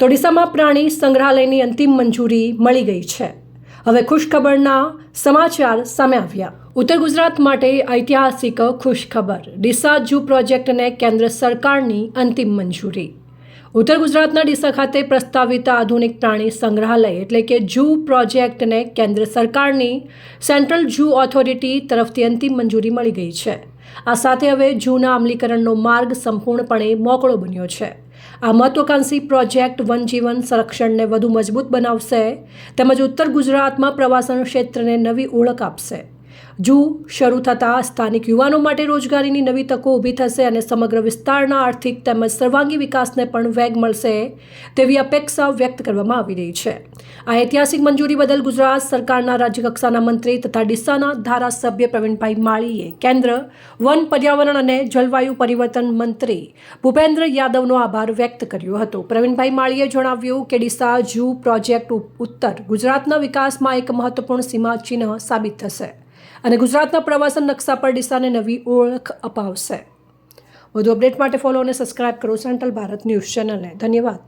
તો ડીસામાં પ્રાણી સંગ્રહાલયની અંતિમ મંજૂરી મળી ગઈ છે। હવે ખુશખબરના સમાચાર સામે આવ્યા। ઉત્તર ગુજરાત માટે ઐતિહાસિક ખુશખબર। ડીસા ઝૂ પ્રોજેક્ટને કેન્દ્ર સરકારની અંતિમ મંજૂરી। ઉત્તર ગુજરાતના ડીસા ખાતે પ્રસ્તાવિત આધુનિક પ્રાણી સંગ્રહાલય એટલે કે ઝૂ પ્રોજેક્ટને કેન્દ્ર સરકારની સેન્ટ્રલ ઝૂ ઓથોરિટી તરફથી અંતિમ મંજૂરી મળી ગઈ છે। આ સાથે હવે ઝૂના અમલીકરણનો માર્ગ સંપૂર્ણપણે મોકળો બન્યો છે। આ મહત્વાકાંક્ષી પ્રોજેક્ટ વન્યજીવન સંરક્ષણને વધુ મજબૂત બનાવશે તેમજ ઉત્તર ગુજરાતમાં પ્રવાસન ક્ષેત્રને નવી ઓળખ આપશે। ઝૂ શરૂ થતાં સ્થાનિક યુવાનો માટે રોજગારીની નવી તકો ઊભી થશે અને સમગ્ર વિસ્તારના આર્થિક તેમજ સર્વાંગી વિકાસને પણ વેગ મળશે તેવી અપેક્ષા વ્યક્ત કરવામાં આવી રહી છે। આ ઐતિહાસિક મંજૂરી બદલ ગુજરાત સરકારના રાજ્યકક્ષાના મંત્રી તથા ડીસાના ધારાસભ્ય પ્રવીણભાઈ માળીએ કેન્દ્ર વન પર્યાવરણ અને જલવાયુ પરિવર્તન મંત્રી ભૂપેન્દ્ર યાદવનો આભાર વ્યક્ત કર્યો હતો। પ્રવીણભાઈ માળીએ જણાવ્યું કે ડીસા ઝૂ પ્રોજેક્ટ ઉત્તર ગુજરાતના વિકાસમાં એક મહત્વપૂર્ણ સીમાચિહ્ન સાબિત થશે અને ગુજરાતના પ્રવાસન નકશા પર ડીસાને નવી ઓળખ અપાવશે। વધુ અપડેટ માટે ફોલો અને સબસ્ક્રાઇબ કરો સેન્ટ્રલ ભારત ન્યૂઝ ચેનલને। ધન્યવાદ।